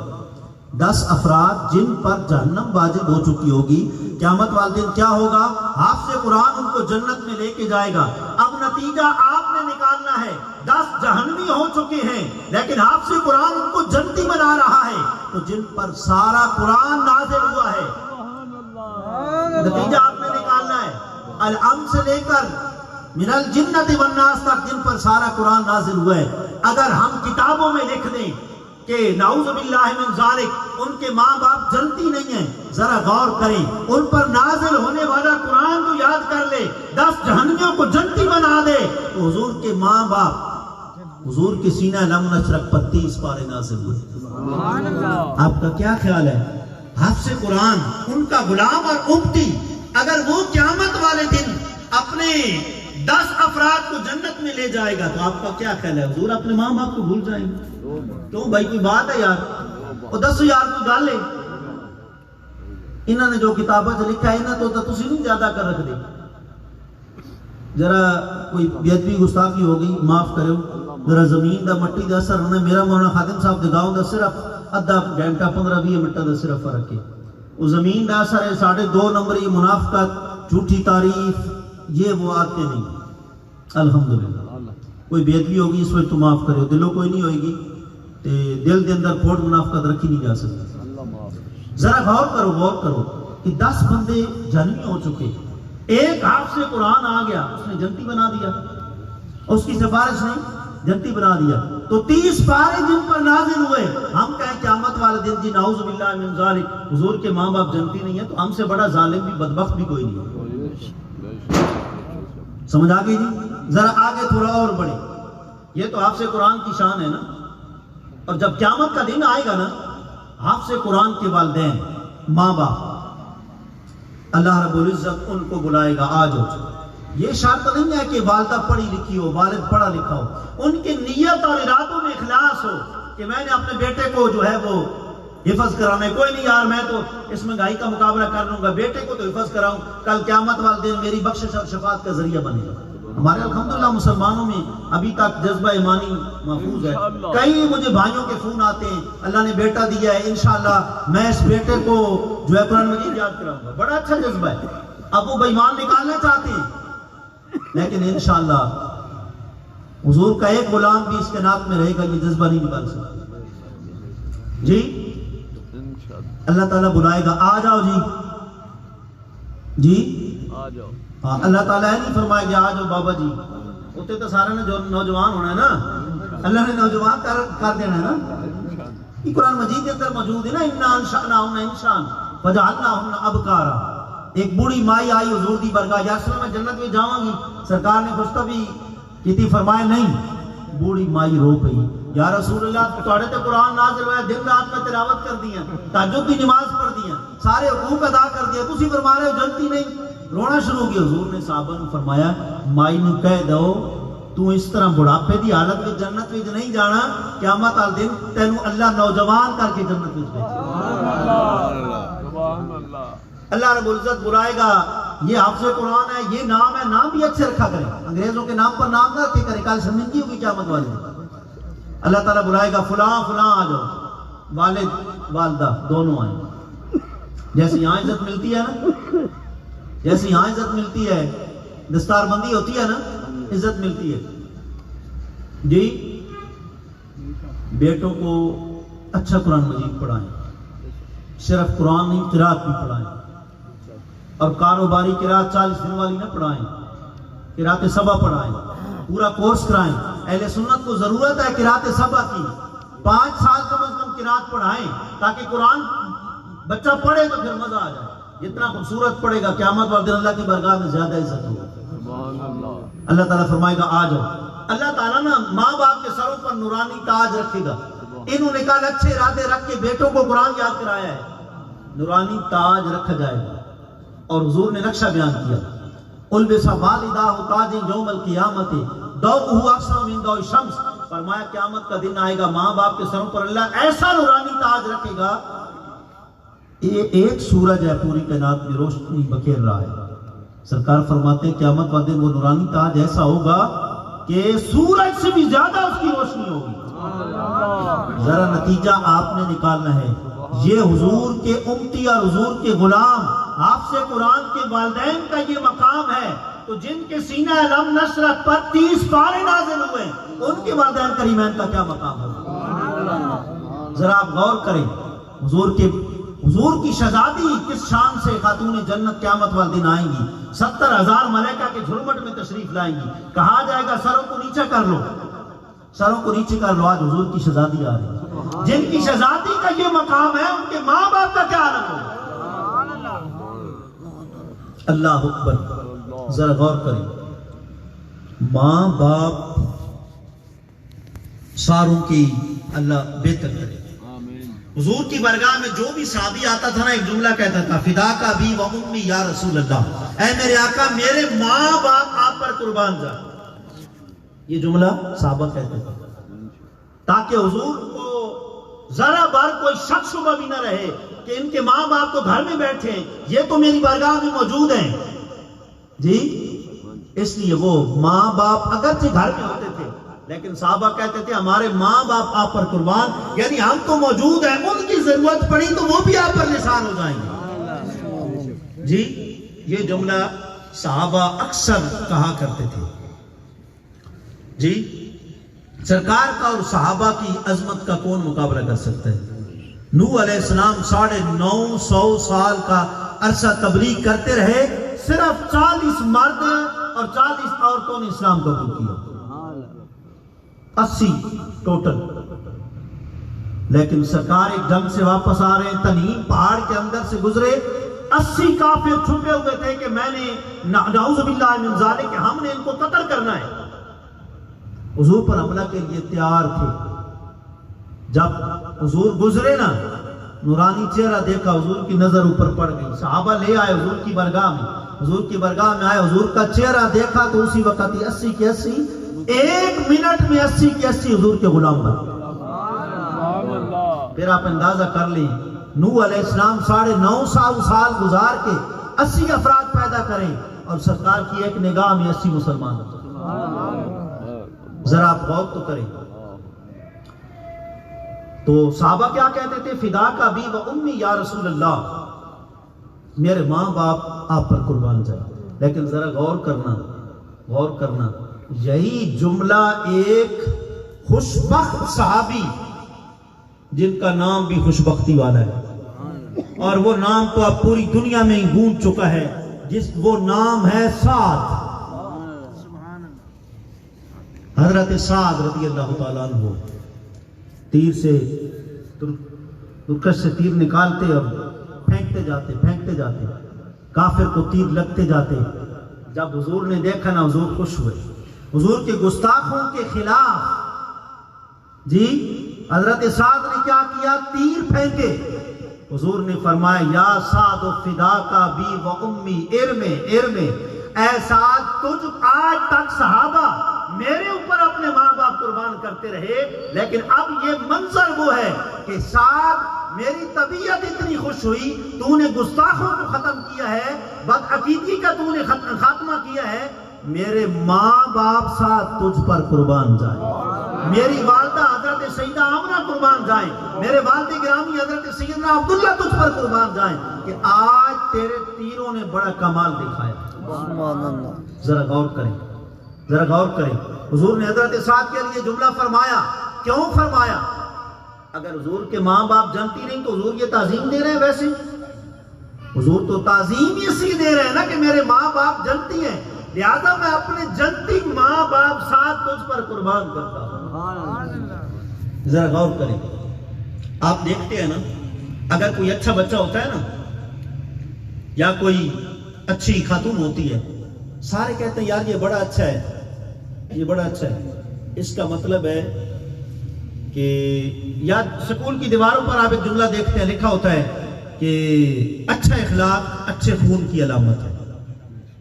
10 افراد جن پر جہنم واجب ہو چکی ہوگی، قیامت والے دن کیا ہوگا؟ حافظ قرآن ان کو جنت میں لے کے جائے گا. اب نتیجہ آپ نے نکالنا ہے. 10 جہنمی ہو چکے ہیں لیکن حافظ قرآن ان کو جنتی بنا رہا ہے. تو جن پر سارا قرآن نازل ہوا ہے، نتیجہ آپ نے نکالنا ہے. العم سے لے کر من الجنت والناس تک جن پر سارا قرآن نازل ہوا ہے، اگر ہم کتابوں میں لکھ دیں کہ نعوذ باللہ من ذالک ان کے ماں باپ جنتی نہیں ہیں، ذرا غور کریں، ان پر نازل ہونے والا قرآن کو یاد کر لے، 10 جہنمیوں کو جنتی بنا دے، تو حضور کے ماں باپ، حضور کے سینہ لم نشرح پر 30 پارے نازل ہوئے. آپ کا کیا خیال ہے؟ حافظ قرآن ان کا غلام اور امتی، اگر وہ قیامت والے دن اپنے 10 افراد کو جنت میں لے جائے گا تو آپ کا کیا خیال ہے؟ حضور اپنے ماں باپ کو بھول جائیں گے؟ کیوں بھائی کوئی بات ہے یار؟ وہ 10 یار کوئی گل ہے؟ انہوں نے جو کتابیں لکھا ہے انہوں تو تسی نہیں زیادہ کر رکھ دے. ذرا کوئی بیدبی گستاخی ہو گئی معاف کرو. ذرا زمین دا مٹی دا اثر انہیں میرا مولانا خادم صاحب دے گاؤں دا صرف ادھا گھنٹہ 15-20 منٹ دا صرف فرق ہے. وہ زمین دا اثر ہے 2.5 نمبر. یہ منافقت، جھوٹی تعریف، یہ وہ آتے نہیں. الحمدللہ کوئی بیدبی ہوگی اس وقت تو معاف کرو، دلوں کوئی نہیں ہوئے گی، دل دے اندر پھوٹ منافقت رکھی نہیں جا سکتی. ذرا غور کرو کہ 10 بندے جہنمی ہو چکے، ایک حافظ قرآن آ گیا، اس نے جنتی بنا دیا، اس کی سفارش نہیں جنتی بنا دیا. تو 30 پارے جن پر نازل ہوئے، ہم کہیں قیامت والے دن جی نعوذ باللہ من ذالک حضور کے ماں باپ جنتی نہیں ہے، تو ہم سے بڑا ظالم بھی بدبخت بھی کوئی نہیں ہے. سمجھ آگئی جی؟ ذرا آگے تھوڑا اور بڑھے. یہ تو حافظ قرآن کی شان ہے نا. اور جب قیامت کا دن آئے گا نا، حافظ قرآن کے والدین، ماں باپ، اللہ رب العزت ان کو بلائے گا، آ جاؤ. یہ شرط نہیں ہے کہ والدہ پڑھی لکھی ہو، والد پڑھا لکھا ہو. ان کے نیت اور ارادوں میں اخلاص ہو کہ میں نے اپنے بیٹے کو جو ہے وہ حفظ کرانا ہے. کوئی نہیں یار میں تو اس مہنگائی کا مقابلہ کر لوں گا، بیٹے کو تو حفظ کراؤں، کل قیامت والے دن میری بخشش اور شفاعت کا ذریعہ بنے گا. ہمارے الحمدللہ مسلمانوں میں ابھی تک جذبہ ایمانی محفوظ ہے. کئی مجھے بھائیوں کے فون آتے ہیں، اللہ نے بیٹا دیا ہے، انشاءاللہ میں اس بیٹے کو جو ہے قرآن مجید یاد کراؤں گا. بڑا اچھا جذبہ ہے. اب وہ بے ایمان نکالنا چاہتے ہیں لیکن انشاءاللہ حضور کا ایک غلام بھی اس کے ناک میں رہے گا، یہ جذبہ نہیں نکال سکتا. جی اللہ تعالیٰ بلائے گا، آ جاؤ جی، جی آ جاؤ. ہاں اللہ تعالیٰ نہیں فرمائے گا آ جاؤ بابا جی، ہوتے تو سارے نوجوان ہونا ہے نا، اللہ نے نوجوان کر دینا ہے نا. یہ قرآن مجید کے اندر موجود ہے نا، اِنَّا أَنشَأْنَاهُنَّ إِنشَاءً فَجَعَلْنَاهُنَّ أَبْكَارًا. ایک بوڑھی مائی آئی حضور دی برگاہ، یا رسول میں جنت میں جاؤں گی. سرکار نے خوشخبری کی تھی، فرمایا نہیں. بوڑھی مائی رو پئی، یا رسول اللہ تھوڑے تے قرآن نازل ہوا ہے، دن رات میں تلاوت کر دی ہیں، تہجد کی نماز پڑھ دی ہیں، سارے حقوق ادا کر دیا، تسی فرما رہے ہو جنتی نہیں. رونا شروع کیا. حضور نے صحابہ نے فرمایا مائی نو کہہ دو تو اس طرح بڑھاپے دی حالت میں جنت میں نہیں جانا، قیامت والے دن تینوں اللہ نوجوان کر کے جنت میں بھیجے. اللہ رب العزت بلائے گا. یہ حافظ قرآن ہے، یہ نام ہے، نام بھی اچھے رکھا کریں، انگریزوں کے نام پر نام نہ رکھے کریں، کل شرمندگی ہوگی قیامت والے دن. اللہ تعالیٰ بلائے گا فلاں فلاں آ جاؤ، والد والدہ دونوں آئیں. جیسے یہاں عزت ملتی ہے نا، جیسے یہاں عزت ملتی ہے، دستار بندی ہوتی ہے نا، عزت ملتی ہے. جی بیٹوں کو اچھا قرآن مجید پڑھائیں، صرف قرآن نہیں قرات بھی پڑھائیں، اور کاروباری قرات 40 دن والی نہ پڑھائیں، قرات سبا پڑھائیں، پورا کورس کرائیں. اہل سنت کو ضرورت ہے قرات سبا کی. 5 سال کم از کم قرات پڑھائیں تاکہ قرآن بچہ پڑھے تو پھر مزہ آ جائے. جتنا خوبصورت پڑھے گا قیامت والے دن اللہ کی برگاہ میں زیادہ عزت ہوگی. اللہ تعالیٰ فرمائے گا آ جاؤ. اللہ تعالیٰ نا ماں باپ کے سروں پر نورانی تاج رکھے گا. انہوں نے کہا اچھے ارادے رکھ کے بیٹوں کو قرآن یاد کرایا ہے. نورانی تاج رکھا جائے گا. اور حضور نے نقشہ بیان کیا البس والداہ تاج یوم القیامت ضوءہ احسن من ضوء الشمس. فرمایا قیامت کا دن آئے گا ماں باپ کے سروں پر اللہ ایسا نورانی تاج رکھے گا. یہ ایک سورج ہے پوری کائنات میں روشنی بکھیر رہا ہے. سرکار فرماتے ہیں قیامت والے دن وہ نورانی تاج ایسا ہوگا کہ سورج سے بھی زیادہ اس کی روشنی ہوگی. ذرا نتیجہ آپ نے نکالنا ہے. یہ حضور کے امتی اور حضور کے غلام حافظ قرآن کے والدین کا یہ مقام ہے. تو جن کے سینہ علم نشرت پر 30 پارے نازل ہوئے ان کے والدین کریمین کا کیا مقام ہوگا. ذرا آپ غور کریں. حضور کی شہزادی کس شان سے خاتون جنت قیامت والے دن آئیں گی. 70,000 ملائکہ کے جھرمٹ میں تشریف لائیں گی. کہا جائے گا سروں کو نیچے کر لو, سروں کو نیچے کر لو. آج حضور کی شہزادی آ رہی ہے. جن کی شہزادی کا یہ مقام ہے ان کے ماں باپ کا کیا حالت ہوگا. اللہ اکبر. ذرا غور کریں. ماں باپ ساروں کی اللہ بہتر کرے. حضور کی برگاہ میں جو بھی صحابی آتا تھا نا ایک جملہ کہتا تھا فداک ابی و امی یا رسول اللہ. اے میرے آقا میرے ماں باپ آپ پر قربان جائیں. یہ جملہ صحابہ کہتے تھے تاکہ حضور کو ذرا بار کوئی شک شبہ بھی نہ رہے کہ ان کے ماں باپ تو گھر میں بیٹھے ہیں, یہ تو میری بارگاہ میں موجود ہیں. جی اس لیے وہ ماں باپ اگرچہ گھر میں ہوتے تھے لیکن صحابہ کہتے تھے ہمارے ماں باپ آپ پر قربان, یعنی ہم تو موجود ہیں, ان کی ضرورت پڑی تو وہ بھی آپ پر نثار ہو جائیں گے. جی یہ جملہ صحابہ اکثر کہا کرتے تھے. جی سرکار کا اور صحابہ کی عظمت کا کون مقابلہ کر سکتا ہے. نوح علیہ السلام 950 سال کا عرصہ تبلیغ کرتے رہے, صرف 40 مرد اور 40 عورتوں نے اسلام قبول کیا. 80 ٹوٹل. لیکن سرکار ایک جنگ سے واپس آ رہے ہیں, تنعیم پہاڑ کے اندر سے گزرے, 80 کافر چھپے ہوئے تھے کہ میں نے نعوذ باللہ من ذالک کہ ہم نے ان کو قتل کرنا ہے. حضور پر حملہ کے لیے تیار تھے. جب حضور گزرے نا نورانی چہرہ دیکھا, حضور کی نظر اوپر پڑ گئی. صحابہ لے آئے حضور کی برگاہ میں, حضور کی برگاہ میں آئے, حضور کا چہرہ دیکھا تو اسی وقت 80 کے 80 ایک منٹ میں 80 کے 80 حضور کے غلام بن گئے. پھر آپ اندازہ کر لیں نوح علیہ السلام 950 سال گزار کے 80 افراد پیدا کریں اور سرکار کی ایک نگاہ میں 80 مسلمان ہوتے. ذرا آپ غور تو کریں. تو صحابہ کیا کہتے تھے فداک ابی و امی یا رسول اللہ, میرے ماں باپ آپ پر قربان جائیں. لیکن ذرا غور کرنا یہی جملہ ایک خوشبخت صحابی جن کا نام بھی خوشبختی والا ہے اور وہ نام تو اب پوری دنیا میں ہی گونج چکا ہے, وہ نام ہے سعد. حضرت سعد رضی اللہ تعالیٰ عنہ تیر سے ترکش سے تیر نکالتے اور پھینکتے جاتے, کافر کو تیر لگتے جاتے. جب حضور نے دیکھا نا حضور خوش ہوئے. حضور کے گستاخوں کے خلاف جی حضرت سعد نے کیا کیا, تیر پھینکے. حضور نے فرمایا یا سعد فداک بی و امی ارمے. اے سعد تجھ آج تک صحابہ میرے اوپر اپنے ماں باپ قربان کرتے رہے, لیکن اب یہ منظر وہ ہے کہ سعد میری طبیعت اتنی خوش ہوئی, تو نے گستاخوں کو ختم کیا ہے, بدعقیدگی کا تو نے خاتمہ کیا ہے, میرے ماں باپ ساتھ تجھ پر قربان جائیں, میری والدہ حضرت سیدہ آمنہ قربان جائیں, میرے والد گرامی حضرت سیدنا عبداللہ تجھ پر قربان جائیں کہ آج تیرے تیروں نے بڑا کمال دکھایا. ذرا غور کریں. حضور نے حضرت سعد کے لیے جملہ فرمایا. کیوں فرمایا؟ اگر حضور کے ماں باپ جنتی نہیں تو حضور یہ تعظیم دے رہے ہیں. ویسے حضور تو تعظیم اس لیے دے رہے ہیں نا کہ میرے ماں باپ جنتی ہیں, لہذا میں اپنے جنتی ماں باپ ساتھ تجھ پر قربان کرتا ہوں. ذرا غور کریں. آپ دیکھتے ہیں نا اگر کوئی اچھا بچہ ہوتا ہے نا یا کوئی اچھی خاتون ہوتی ہے, سارے کہتے ہیں یار یہ بڑا اچھا ہے. اس کا مطلب ہے کہ یا سکول کی دیواروں پر آپ ایک جملہ دیکھتے ہیں لکھا ہوتا ہے کہ اچھا اخلاق اچھے خون کی علامت ہے.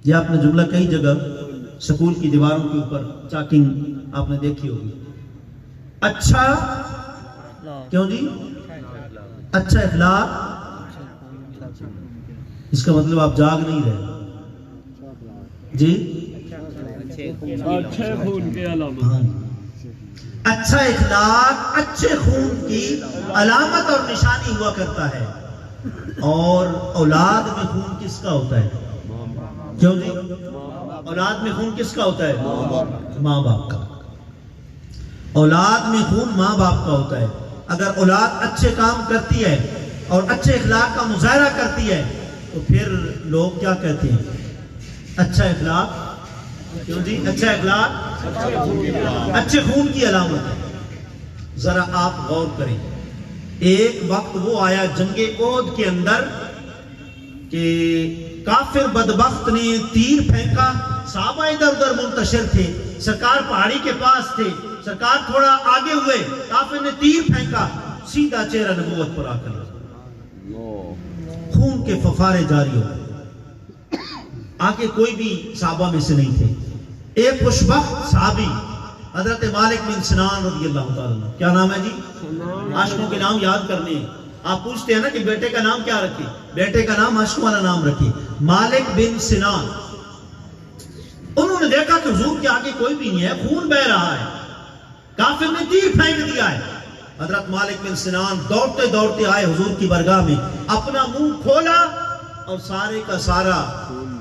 یہ آپ نے جملہ کئی جگہ سکول کی دیواروں کے اوپر چاکنگ آپ نے دیکھی ہوگی. اچھا کیوں جی؟ اچھا اخلاق، اس کا مطلب آپ جاگ نہیں رہے جی. اچھے خون کی علامت. اچھا اخلاق اچھے خون کی علامت اور نشانی ہوا کرتا ہے. اور اولاد میں خون کس کا ہوتا ہے؟ کیوں جی؟ اولاد میں خون کس کا ہوتا ہے؟ ماں باپ کا. اولاد میں خون ماں باپ کا ہوتا ہے. اگر اولاد اچھے کام کرتی ہے اور اچھے اخلاق کا مظاہرہ کرتی ہے تو پھر لوگ کیا کہتے ہیں؟ اچھا اخلاق. کیوں جی؟ اچھا اخلاق اچھے خون کی علامت ہے. ذرا آپ غور کریں. ایک وقت وہ آیا جنگ احد کے اندر کہ کافر بدبخت نے تیر پھینکا، صحابہ ادھر ادھر منتشر تھے، سرکار پہاڑی کے پاس تھے، سرکار تھوڑا آگے ہوئے، کافر نے تیر پھینکا، سیدھا چہرہ نبوت پر آ کر خون کے ففارے جاری ہو. آگے کوئی بھی صحابہ میں سے نہیں تھے. ایک خوشبخت صحابی حضرت مالک بن سنان رضی اللہ تعالیٰ. کیا نام ہے جی؟ عاشقوں کے نام یاد کرنے ہیں. آپ پوچھتے ہیں نا کہ بیٹے کا نام کیا رکھے؟ بیٹے کا نام عاشقوں والا نام رکھے. مالک بن سنان. انہوں نے دیکھا کہ حضور کے آگے کوئی بھی نہیں ہے، خون بہ رہا ہے، کافر نے تیر پھینک دیا ہے. حضرت مالک بن سنان دوڑتے دوڑتے آئے حضور کی بارگاہ میں، اپنا منہ کھولا اور سارے کا سارا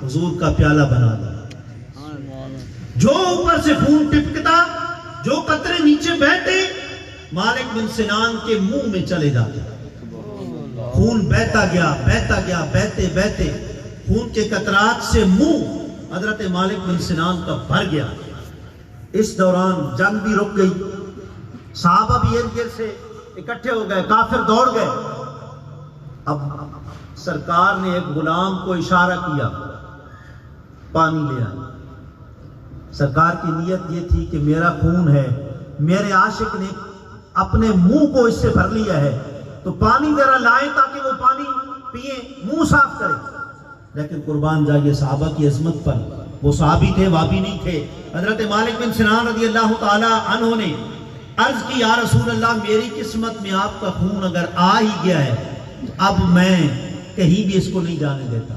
حضور کا پیالہ بنا دیا. جو اوپر سے خون ٹپکتا، جو قطرے نیچے بہتے، مالک بن سنان کے منہ میں چلے جاتے. خون بہتا گیا بہتا گیا، بہتے بہتے خون کے قطرات سے منہ حضرت مالک بن سنان کا بھر گیا. اس دوران جنگ بھی رک گئی، صحابہ بھی ارد گرد سے اکٹھے ہو گئے، کافر دوڑ گئے. اب سرکار نے ایک غلام کو اشارہ کیا، پانی لے آئے. سرکار کی نیت یہ تھی کہ میرا خون ہے، میرے عاشق نے اپنے منہ کو اس سے بھر لیا ہے تو پانی ذرا لائیں تاکہ وہ پانی پیئیں، منہ صاف کریں. لیکن قربان جائیے صحابہ کی عظمت پر. وہ صحابی تھے، وابی نہیں تھے. حضرت مالک بن سنان رضی اللہ تعالی عنہ نے عرض کی، یا رسول اللہ میری قسمت میں آپ کا خون اگر آ ہی گیا ہے اب میں کہیں بھی اس کو نہیں جانے دیتا.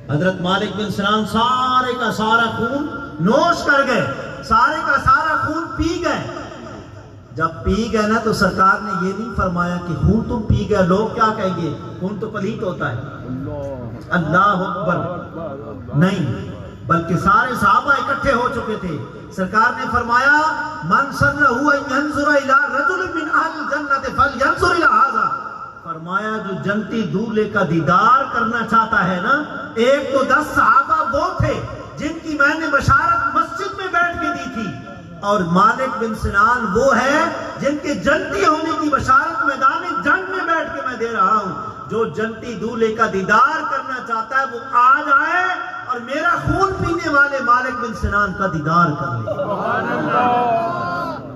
حضرت مالک بن سنان سارے کا سارا خون نوش کر گئے، سارے کا سارا خون پی گئے. جب پی گئے نا تو سرکار نے یہ نہیں فرمایا کہ خون تم پی گئے لوگ کیا کہیں گے، خون تو پلیت ہوتا ہے، اللہ اکبر، نہیں، بلکہ سارے صحابہ اکٹھے ہو چکے تھے. سرکار نے فرمایا من سرہ ینظر الی رجل من اہل الجنۃ فلینظر الی ھذا. فرمایا جو جنتی دولہے کا دیدار کرنا چاہتا ہے نا، ایک تو 10 صحابہ وہ تھے جن کی میں نے بشارت مسجد میں بیٹھ کے دی تھی، اور مالک بن سنان وہ ہے جن کے جنتی ہونے کی بشارت میدان جنگ میں بیٹھ کے میں دے رہا ہوں. جو جنتی دولہے کا دیدار کرنا چاہتا ہے وہ آ جائے اور میرا خون پینے والے مالک بن سنان کا دیدار کر لے.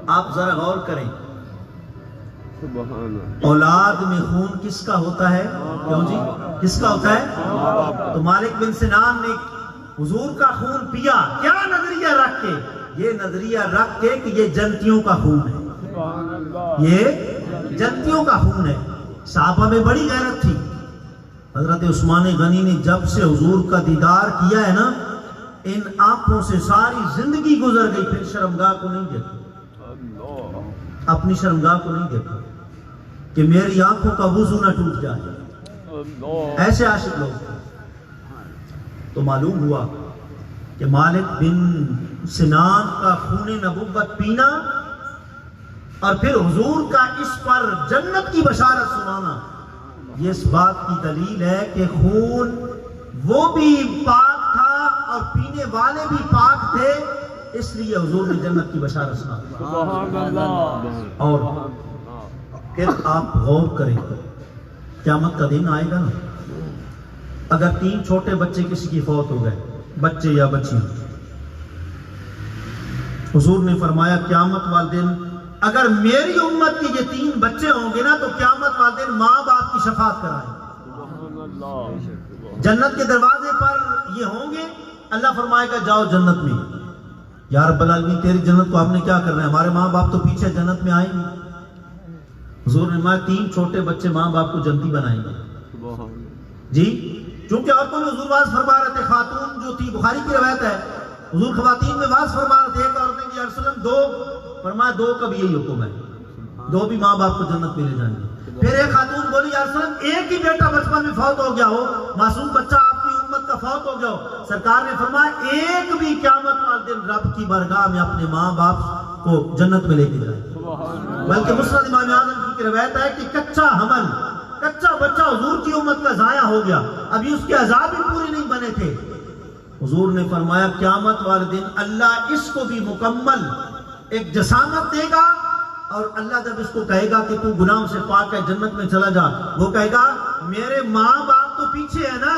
آپ ذرا غور کریں، اولاد میں خون کس کا ہوتا ہے؟ کیوں جی؟ کس کا ہوتا ہے؟ تو مالک بن سنان نے حضور کا خون پیا، کیا نظریہ رکھ کے؟ یہ نظریہ رکھ کے کہ یہ جنتیوں کا خون ہے، یہ جنتیوں کا خون ہے. صحابہ میں بڑی غیرت تھی. حضرت عثمان غنی نے جب سے حضور کا دیدار کیا ہے نا، ان آنکھوں سے ساری زندگی گزر گئی، پھر شرمگاہ کو نہیں دیکھا، اپنی شرمگاہ کو نہیں دیکھا کہ میری آنکھوں کا وضو نہ ٹوٹ جائے. ایسے عاشق لوگ تھے. تو معلوم ہوا کہ مالک بن سنان کا خون نبوت پینا اور پھر حضور کا اس پر جنت کی بشارت سنانا، یہ اس بات کی دلیل ہے کہ خون وہ بھی پاک تھا اور پینے والے بھی پاک تھے، اس لیے حضور نے جنت کی بشارت سنا. اور پھر آپ غور کریں، قیامت کا دن آئے گا نا، اگر 3 چھوٹے بچے کسی کی فوت ہو گئے، بچے یا بچی، حضور نے فرمایا قیامت والے دن اگر میری امت کے یہ 3 بچے ہوں گے نا تو قیامت والے دن ماں باپ کی شفاعت کرائیں. جنت کے دروازے پر یہ ہوں گے، اللہ فرمائے گا جاؤ جنت میں۔ یا رب العالمین تیری جنت کو ہم نے کیا کرنا ہے، ہمارے ماں باپ تو پیچھے جنت میں آئیں گے۔ حضور نے فرمایا 3 چھوٹے بچے ماں باپ کو جنتی بنائیں گے جی، چونکہ عورتوں میں حضور واضح فرما رہے تھے، خاتون جو تھی، بخاری کی روایت ہے، حضور خواتین میں واضح فرما رہے تھے، ایک عورت نے یا رسول اللہ 2، فرمایا 2 کا بھی یہی حکم ہے، 2 بھی ماں باپ کو جنت میں لے جائیں گے۔ پھر ایک خاتون بولی یا رسول اللہ ایک ہی بیٹا بچپن میں فوت ہو گیا ہو، معصوم بچہ آپ کی امت کا فوت ہو گیا ہو، سرکار نے فرمایا ایک بھی قیامت والے دن رب کی بارگاہ میں اپنے ماں باپ کو جنت میں لے کے جائے۔ بلکہ مسند امام اعظم کی روایت ہے کہ کچا حمل، کچا بچہ حضور کی امت کا ضائع ہو گیا، ابھی اس کے عذاب بھی پورے نہیں بنے تھے۔ حضور نے فرمایا قیامت والے دن اللہ اس کو بھی مکمل ایک جسامت دے گا، اور اللہ جب اس کو کہے گا کہ تو گناہوں سے پاک ہے جنت میں چلا جا، وہ کہے گا میرے ماں باپ تو پیچھے ہے نا،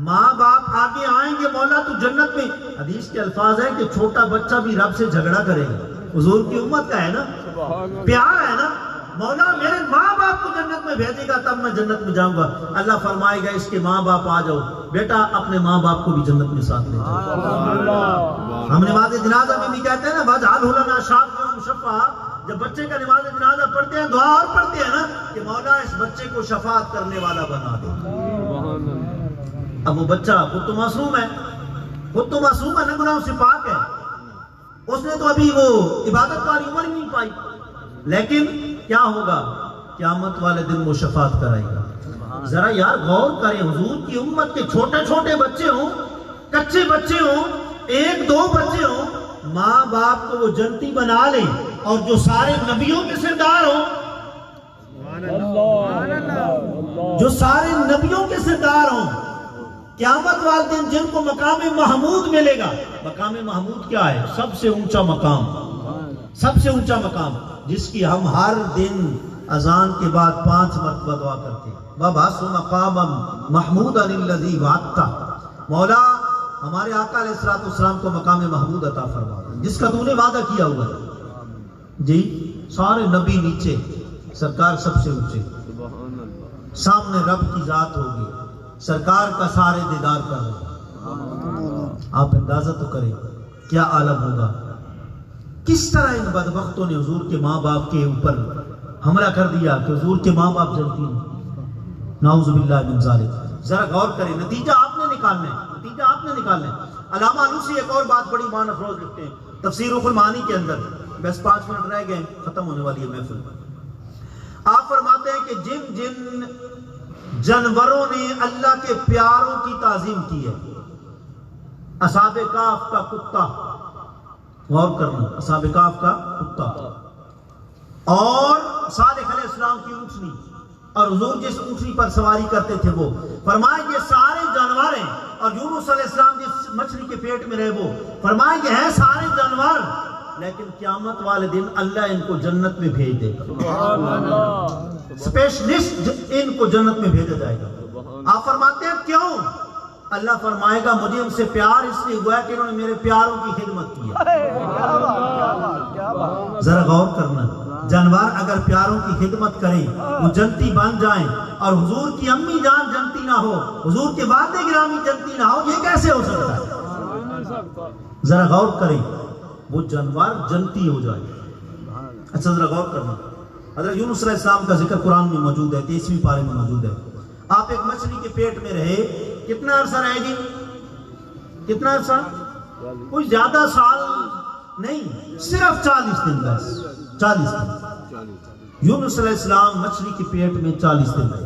ماں باپ آگے آئیں گے مولا تو جنت میں۔ حدیث کے الفاظ ہے کہ چھوٹا بچہ بھی رب سے جھگڑا کرے گا، حضور کی امت کا ہے نا، پیار ہے نا، مولا میرے ماں باپ کو جنت میں بھیجے گا تب میں جنت میں جاؤں گا۔ اللہ فرمائے گا اس کے ماں باپ آ جاؤ، بیٹا اپنے ماں باپ کو بھی جنت میں ساتھ لے جاؤ۔ ہم نماز جنازہ میں بھی کہتے ہیں نا وَاجْعَلْهُ لَنَا شَافِعًا مُشَفَّعًا، جب بچے کا نماز جنازہ پڑھتے ہیں دعا اور پڑھتے ہیں نا کہ مولا اس بچے کو شفاعت کرنے والا بنا دے۔ اب وہ بچہ خود تو معصوم ہے، خود تو معصوم ہے نا، گناہوں سے پاک ہے، اس نے تو ابھی وہ عبادت والی عمر ہی نہیں پائی، لیکن کیا ہوگا قیامت والے دن وہ شفاعت کرائے گا۔ ذرا یار غور کریں، حضور کی امت کے چھوٹے چھوٹے بچے ہوں، کچے بچے ہوں، 1-2 بچے ہوں، ماں باپ کو وہ جنتی بنا لیں، اور جو سارے نبیوں کے سردار ہوں، جو سارے نبیوں کے سردار ہوں، قیامت والے دن جن کو مقام محمود ملے گا۔ مقام محمود کیا ہے؟ سب سے اونچا مقام، سب سے اونچا مقام، جس کی ہم ہر دن اذان کے بعد 5 مرتبہ دعا کرتے ہیں، وَبَعَثْ مَقَامًا مَحْمُودًا الَّذِي وَعَدتَّ، مولا ہمارے آقا علیہ السلام کو مقام محمود عطا فرما دے جس کا تو نے وعدہ کیا ہوا ہے جی۔ سارے نبی نیچے، سرکار سب سے اونچے، سامنے رب کی ذات ہوگی، سرکار کا سارے دیدار کا ہوگا۔ آپ اندازہ تو کریں کیا عالم ہوگا، کس طرح ان بدبختوں نے حضور کے ماں باپ کے اوپر حملہ کر دیا کہ حضور کے ماں باپ جنتی ہیں، نعوذ باللہ من ذالک۔ ذرا غور کریں، نتیجہ آپ نے نکالنا ہے، نتیجہ آپ نے نکالنا ہے۔ علامہ علوسی ایک اور بات بڑی معنی افروز لکھتے ہیں تفسیر روح المعانی کے اندر، بس 5 منٹ رہ گئے، ختم ہونے والی ہے محفل۔ آپ فرماتے ہیں کہ جن جن جانوروں نے اللہ کے پیاروں کی تعظیم کی ہے، اصحاب کہف کا کتا، غور کرنا، اصحاب کہف کا کتا، اور صالح علیہ السلام کی اونٹنی، اور حضور جس اونٹنی پر سواری کرتے تھے وہ، فرمائے یہ سارے جانور ہیں، اور یونس علیہ السلام جس مچھلی کے پیٹ میں رہے وہ، فرمائے یہ ہیں سارے جانور، لیکن قیامت والے دن اللہ ان کو جنت میں بھیج دے گا، اسپیشلسٹ ان کو جنت میں بھیجا جائے گا۔ آپ فرماتے ہیں کیوں؟ اللہ فرمائے گا مجھے ان سے پیار اس لیے ہوا ہے کہ انہوں نے میرے پیاروں کی خدمت کی ہے۔ ذرا غور کرنا، جانور اگر پیاروں کی خدمت کریں وہ جنتی بن جائیں، اور حضور کی امی جان جنتی نہ ہو، حضور کے والد گرامی جنتی نہ ہو، یہ کیسے ہو سکتا ہے؟ ذرا غور کریں، وہ جانور جنتی ہو جائے۔ اچھا ذرا غور کرنا، حضرت یونس علیہ السلام کا ذکر قرآن میں موجود ہے، 23ویں پارے میں موجود ہے۔ آپ ایک مچھلی کے پیٹ میں رہے، کتنا عرصہ رہے گی؟ کتنا عرصہ؟ کوئی زیادہ سال نہیں، صرف 40 دن بس، 40 دن۔ یونس علیہ السلام مچھلی کے پیٹ میں 40 دن رہے۔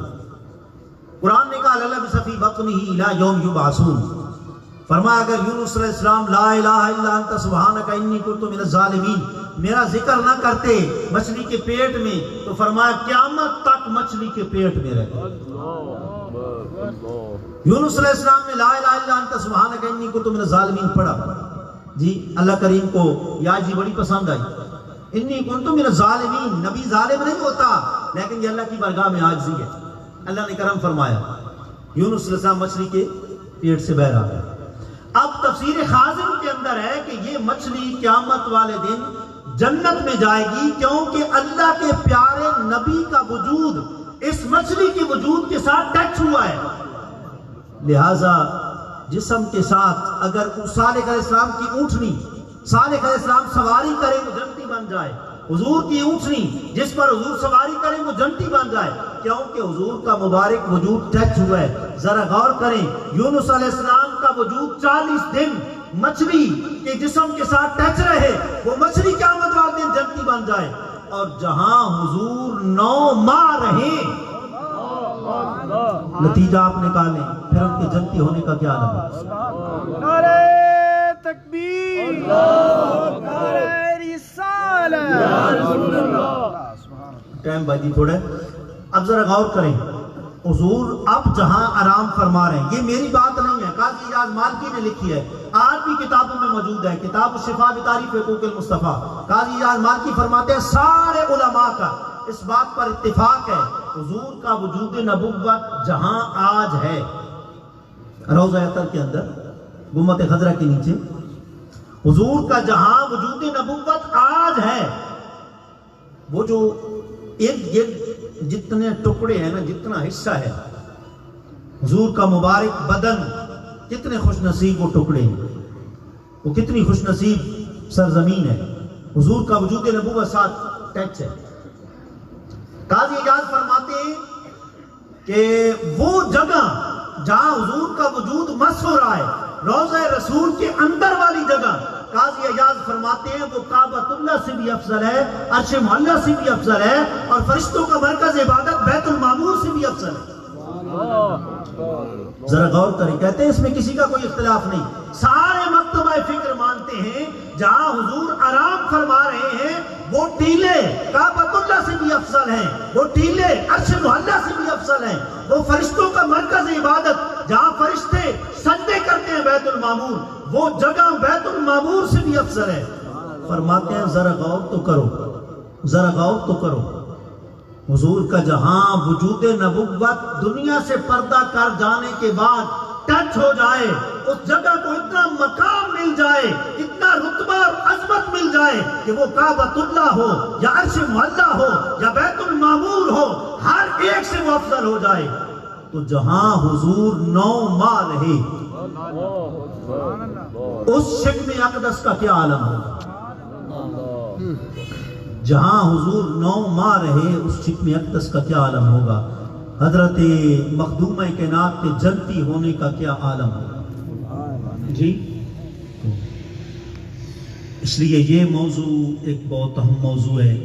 قرآن نے کہا لَلَبِثَ فِي بَطْنِهِ إِلَىٰ يَوْمِ يُبْعَثُونَ، فرمایا اگر یونس علیہ السلام لا الہ الا انت سبحانک انی کنت من الظالمین میرا ذکر نہ کرتے مچھلی کے پیٹ میں، تو فرمایا قیامت تک مچھلی کے پیٹ میں رہے۔ یونس علیہ السلام نے لا الہ الا انت سبحانک انی کنت من الظالمین پڑھا جی، اللہ کریم کو یہ آیت بڑی پسند آئی، انی کنت من الظالمین، نبی ظالم نہیں ہوتا، لیکن یہ اللہ کی بارگاہ میں عاجزی ہے، اللہ نے کرم فرمایا، یونس علیہ السلام مچھلی کے پیٹ سے باہر آ گیا۔ اب تفسیر خازن کے اندر ہے کہ یہ مچھلی قیامت والے دن جنت میں جائے گی، کیونکہ اللہ کے پیارے نبی کا وجود اس مچھلی کے وجود کے ساتھ ٹچ ہوا ہے. لہذا جسم کے ساتھ اگر صالح علیہ السلام کی اونٹنی صالح علیہ السلام سواری کرے وہ جنتی بن جائے. حضور کی اونٹنی جس پر حضور سواری کریں وہ جنتی بن جائے، کیونکہ حضور کا مبارک وجود ٹچ ہوا ہے. ذرا غور کریں، یونس علیہ السلام کا وجود 40 دن مچھلی کے جسم کے ساتھ ٹچ رہے، وہ مچھلی قیامت والے دن جنتی بن جائے. اور جہاں حضور 9 ماہ رہے، نتیجہ آپ نکالیں پھر ان کے جنتی ہونے کا کیا عالم ہے. نعرہ تکبیر، نعرہ ٹائم بھائی تھوڑا. اب ذرا غور کریں، حضور اب جہاں آرام فرما رہے ہیں، یہ میری بات نہیں ہے، قاضی اعجاز مالکی نے لکھی ہے، آج بھی کتابوں میں موجود ہے، کتاب الشفا بتعریف حقوق المصطفیٰ. قاضی اعجاز مالکی فرماتے ہیں سارے علماء کا اس بات پر اتفاق ہے، حضور کا وجود نبوت جہاں آج ہے روضہ اطہر کے اندر گنبد خضرا کے نیچے، حضور کا جہاں وجود نبوت آج ہے، وہ جو ارد گرد جتنے ٹکڑے ہیں نا، جتنا حصہ ہے حضور کا مبارک بدن، کتنے خوش نصیب وہ ٹکڑے ہیں، وہ کتنی خوش نصیب سرزمین ہے. حضور کا وجود نبوت ساتھ ٹچ ہے. قاضی اعجاز فرماتے ہیں کہ وہ جگہ جہاں حضور کا وجود مس ہو رہا ہے، روضہ رسول کے اندر والی جگہ، قاضی اعجاز فرماتے ہیں وہ کعبۃ اللہ سے بھی افضل ہے، عرش معلیٰ سے بھی افضل ہے، اور فرشتوں کا مرکز عبادت بیت المعمور سے بھی افضل ہے. ذرا غور کریں، کہتے ہیں اس میں کسی کا کوئی اختلاف نہیں. سارے مکتبہ فکر مانتے ہیں جہاں حضور آرام فرما رہے ہیں وہ ٹیلے کعبۃ اللہ سے بھی افضل ہیں، وہ ٹیلے عرش معلیٰ سے بھی افضل ہیں، وہ فرشتوں کا مرکز عبادت جہاں فرشتے سجدے کرتے ہیں بیت المعمور، وہ جگہ بیت المعمور سے بھی افضل ہے. فرماتے ہیں ذرا غور تو کرو، ذرا غور تو کرو، حضور کا جہاں وجود نبوت دنیا سے پردہ کر جانے کے بعد ٹچ ہو جائے، اس جگہ کو اتنا مقام مل جائے، اتنا رتبہ اور عظمت مل جائے کہ وہ کعبۃ اللہ ہو یا عرش معلیٰ ہو یا بیت المعمور ہو، ہر ایک سے وہ افضل ہو جائے. تو جہاں حضور 9 ماہ رہے اس شکم اقدس کا کیا عالم ہوگا. جہاں حضور 9 ماہ رہے اس شکم اقدس کا کیا عالم ہوگا. حضرت مخدومہ کائنات کے جنتی ہونے کا کیا عالم ہوگا. جی اس لیے یہ موضوع ایک بہت اہم موضوع ہے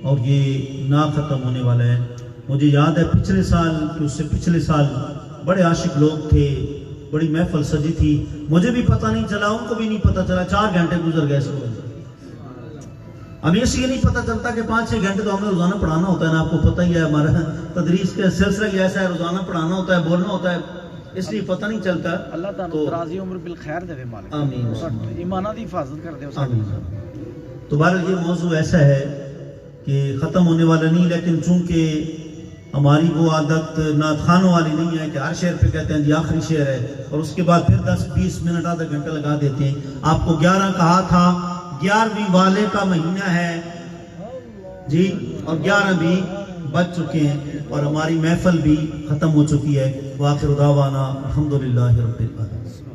اور یہ نہ ختم ہونے والا ہے. مجھے یاد ہے پچھلے سال کہ اس سے پچھلے سال بڑے عاشق لوگ تھے، بڑی محفل سجی تھی، مجھے بھی پتہ نہیں چلا، ان کو بھی نہیں پتہ چلا، 4 گھنٹے گزر گئے سب. اب اس لیے نہیں پتہ چلتا کہ 5-6 گھنٹے تو ہمیں روزانہ پڑھانا ہوتا ہے نا، آپ کو پتہ ہی ہے ہمارا تدریس کا سلسلہ ہی ایسا ہے، روزانہ پڑھانا ہوتا ہے، بولنا ہوتا ہے، اس لیے پتہ نہیں چلتا. اللہ تعالیٰ دراز عمر بالخیر دے مالک، آمین، ایمانہ دی حفاظت کر دے. تو بہرحال یہ موضوع ایسا ہے کہ ختم ہونے والا نہیں، لیکن چونکہ ہماری وہ عادت نعت خوانوں والی نہیں ہے کہ ہر شعر پہ کہتے ہیں جی آخری شعر ہے اور اس کے بعد پھر 10-20 منٹ آدھا گھنٹہ لگا دیتے ہیں. آپ کو 11 کہا تھا، 11ویں والے کا مہینہ ہے جی، اور 11 بھی بچ چکے ہیں اور ہماری محفل بھی ختم ہو چکی ہے. وآخر دعوانا الحمدللہ رب العالمین.